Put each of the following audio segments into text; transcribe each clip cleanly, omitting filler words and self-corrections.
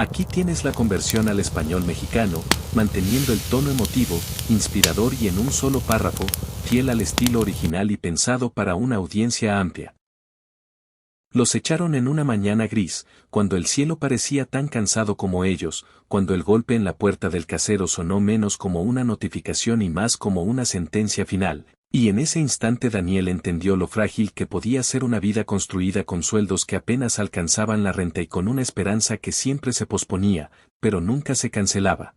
Aquí tienes la conversión al español mexicano, manteniendo el tono emotivo, inspirador y en un solo párrafo, fiel al estilo original y pensado para una audiencia amplia. Los echaron en una mañana gris, cuando el cielo parecía tan cansado como ellos, cuando el golpe en la puerta del casero sonó menos como una notificación y más como una sentencia final, y en ese instante Daniel entendió lo frágil que podía ser una vida construida con sueldos que apenas alcanzaban la renta y con una esperanza que siempre se posponía, pero nunca se cancelaba.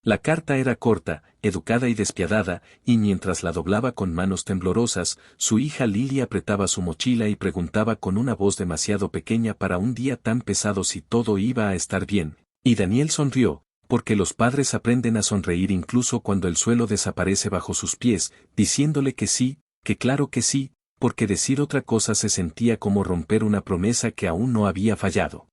La carta era corta, educada y despiadada, y mientras la doblaba con manos temblorosas, su hija Lily apretaba su mochila y preguntaba con una voz demasiado pequeña para un día tan pesado si todo iba a estar bien, y Daniel sonrió, porque los padres aprenden a sonreír incluso cuando el suelo desaparece bajo sus pies, diciéndole que sí, que claro que sí, porque decir otra cosa se sentía como romper una promesa que aún no había fallado.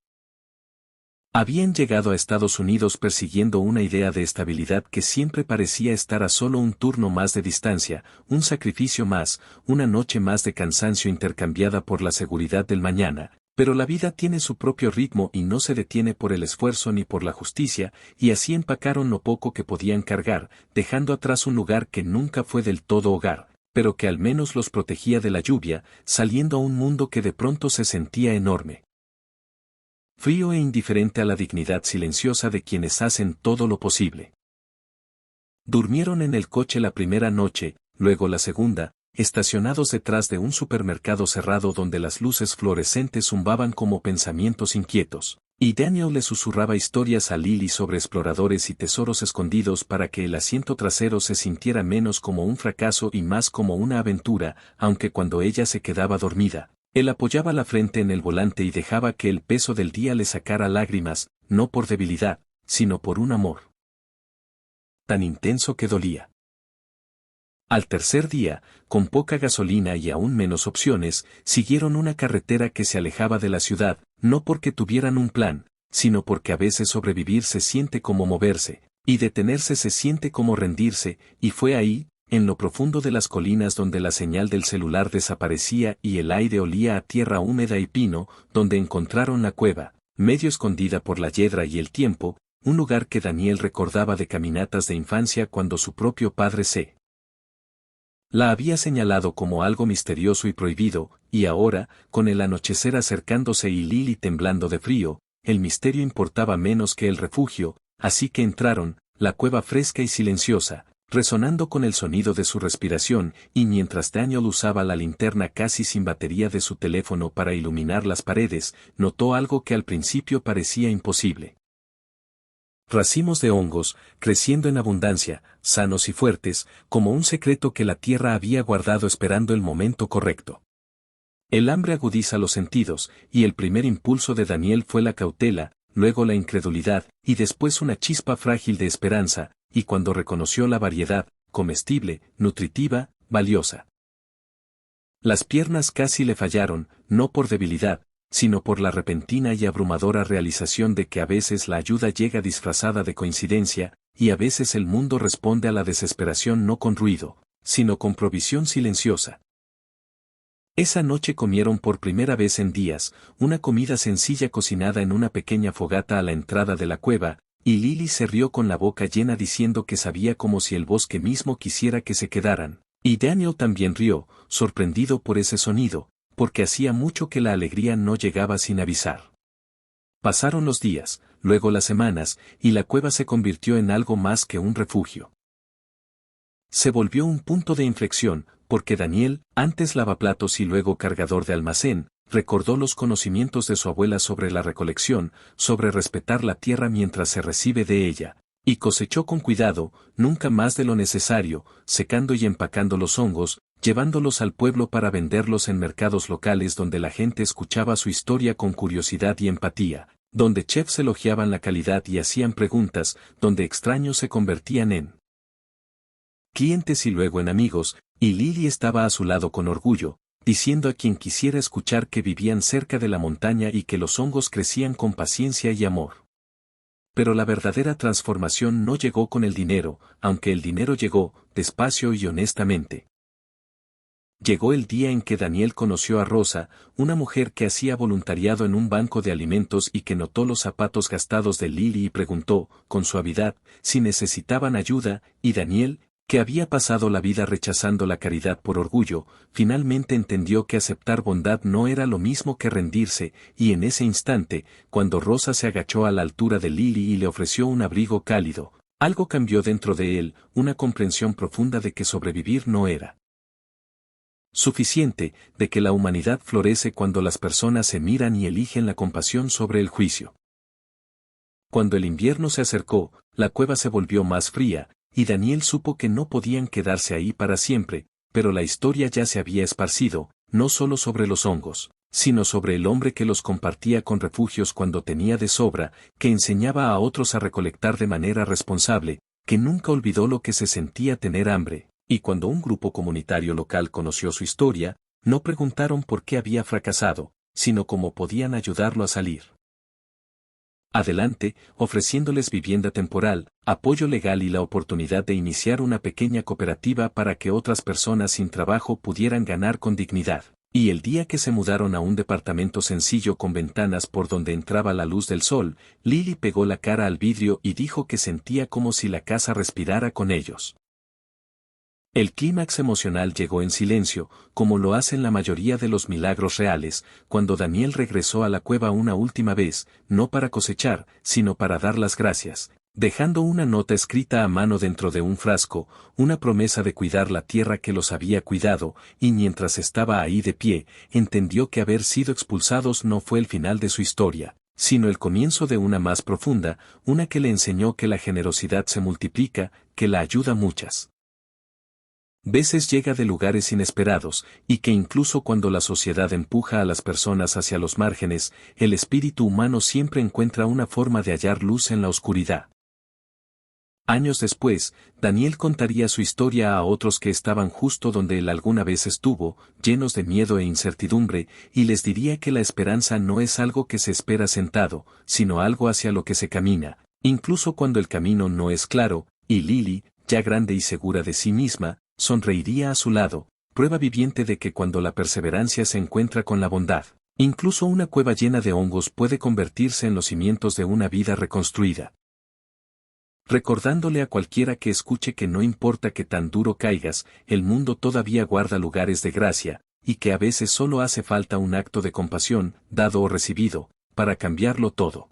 Habían llegado a Estados Unidos persiguiendo una idea de estabilidad que siempre parecía estar a solo un turno más de distancia, un sacrificio más, una noche más de cansancio intercambiada por la seguridad del mañana, pero la vida tiene su propio ritmo y no se detiene por el esfuerzo ni por la justicia, y así empacaron lo poco que podían cargar, dejando atrás un lugar que nunca fue del todo hogar, pero que al menos los protegía de la lluvia, saliendo a un mundo que de pronto se sentía enorme. Frío e indiferente a la dignidad silenciosa de quienes hacen todo lo posible. Durmieron en el coche la primera noche, luego la segunda, estacionados detrás de un supermercado cerrado donde las luces fluorescentes zumbaban como pensamientos inquietos, y Daniel le susurraba historias a Lily sobre exploradores y tesoros escondidos para que el asiento trasero se sintiera menos como un fracaso y más como una aventura, aunque cuando ella se quedaba dormida, él apoyaba la frente en el volante y dejaba que el peso del día le sacara lágrimas, no por debilidad, sino por un amor tan intenso que dolía. Al tercer día, con poca gasolina y aún menos opciones, siguieron una carretera que se alejaba de la ciudad, no porque tuvieran un plan, sino porque a veces sobrevivir se siente como moverse, y detenerse se siente como rendirse, y fue ahí, en lo profundo de las colinas donde la señal del celular desaparecía y el aire olía a tierra húmeda y pino, donde encontraron la cueva, medio escondida por la hiedra y el tiempo, un lugar que Daniel recordaba de caminatas de infancia cuando su propio padre la había señalado como algo misterioso y prohibido, y ahora, con el anochecer acercándose y Lily temblando de frío, el misterio importaba menos que el refugio, así que entraron, la cueva fresca y silenciosa, resonando con el sonido de su respiración, y mientras Daniel usaba la linterna casi sin batería de su teléfono para iluminar las paredes, notó algo que al principio parecía imposible. Racimos de hongos, creciendo en abundancia, sanos y fuertes, como un secreto que la tierra había guardado esperando el momento correcto. El hambre agudiza los sentidos, y el primer impulso de Daniel fue la cautela, luego la incredulidad, y después una chispa frágil de esperanza, y cuando reconoció la variedad, comestible, nutritiva, valiosa. Las piernas casi le fallaron, no por debilidad, sino por la repentina y abrumadora realización de que a veces la ayuda llega disfrazada de coincidencia, y a veces el mundo responde a la desesperación no con ruido, sino con provisión silenciosa. Esa noche comieron por primera vez en días, una comida sencilla cocinada en una pequeña fogata a la entrada de la cueva, y Lily se rió con la boca llena diciendo que sabía como si el bosque mismo quisiera que se quedaran, y Daniel también rió, sorprendido por ese sonido, porque hacía mucho que la alegría no llegaba sin avisar. Pasaron los días, luego las semanas, y la cueva se convirtió en algo más que un refugio. Se volvió un punto de inflexión, porque Daniel, antes lavaplatos y luego cargador de almacén, recordó los conocimientos de su abuela sobre la recolección, sobre respetar la tierra mientras se recibe de ella, y cosechó con cuidado, nunca más de lo necesario, secando y empacando los hongos, llevándolos al pueblo para venderlos en mercados locales donde la gente escuchaba su historia con curiosidad y empatía, donde chefs elogiaban la calidad y hacían preguntas, donde extraños se convertían en clientes y luego en amigos, y Lily estaba a su lado con orgullo, diciendo a quien quisiera escuchar que vivían cerca de la montaña y que los hongos crecían con paciencia y amor. Pero la verdadera transformación no llegó con el dinero, aunque el dinero llegó, despacio y honestamente. Llegó el día en que Daniel conoció a Rosa, una mujer que hacía voluntariado en un banco de alimentos y que notó los zapatos gastados de Lily y preguntó, con suavidad, si necesitaban ayuda, y Daniel, que había pasado la vida rechazando la caridad por orgullo, finalmente entendió que aceptar bondad no era lo mismo que rendirse, y en ese instante, cuando Rosa se agachó a la altura de Lily y le ofreció un abrigo cálido, algo cambió dentro de él, una comprensión profunda de que sobrevivir no era suficiente, de que la humanidad florece cuando las personas se miran y eligen la compasión sobre el juicio. Cuando el invierno se acercó, la cueva se volvió más fría, y Daniel supo que no podían quedarse ahí para siempre, pero la historia ya se había esparcido, no solo sobre los hongos, sino sobre el hombre que los compartía con refugios cuando tenía de sobra, que enseñaba a otros a recolectar de manera responsable, que nunca olvidó lo que se sentía tener hambre. Y cuando un grupo comunitario local conoció su historia, no preguntaron por qué había fracasado, sino cómo podían ayudarlo a salir adelante, ofreciéndoles vivienda temporal, apoyo legal y la oportunidad de iniciar una pequeña cooperativa para que otras personas sin trabajo pudieran ganar con dignidad. Y el día que se mudaron a un departamento sencillo con ventanas por donde entraba la luz del sol, Lily pegó la cara al vidrio y dijo que sentía como si la casa respirara con ellos. El clímax emocional llegó en silencio, como lo hacen la mayoría de los milagros reales, cuando Daniel regresó a la cueva una última vez, no para cosechar, sino para dar las gracias, dejando una nota escrita a mano dentro de un frasco, una promesa de cuidar la tierra que los había cuidado, y mientras estaba ahí de pie, entendió que haber sido expulsados no fue el final de su historia, sino el comienzo de una más profunda, una que le enseñó que la generosidad se multiplica, que la ayuda muchas veces llega de lugares inesperados, y que incluso cuando la sociedad empuja a las personas hacia los márgenes, el espíritu humano siempre encuentra una forma de hallar luz en la oscuridad. Años después, Daniel contaría su historia a otros que estaban justo donde él alguna vez estuvo, llenos de miedo e incertidumbre, y les diría que la esperanza no es algo que se espera sentado, sino algo hacia lo que se camina, incluso cuando el camino no es claro, y Lily, ya grande y segura de sí misma, sonreiría a su lado, prueba viviente de que cuando la perseverancia se encuentra con la bondad, incluso una cueva llena de hongos puede convertirse en los cimientos de una vida reconstruida. Recordándole a cualquiera que escuche que no importa que tan duro caigas, el mundo todavía guarda lugares de gracia, y que a veces solo hace falta un acto de compasión, dado o recibido, para cambiarlo todo.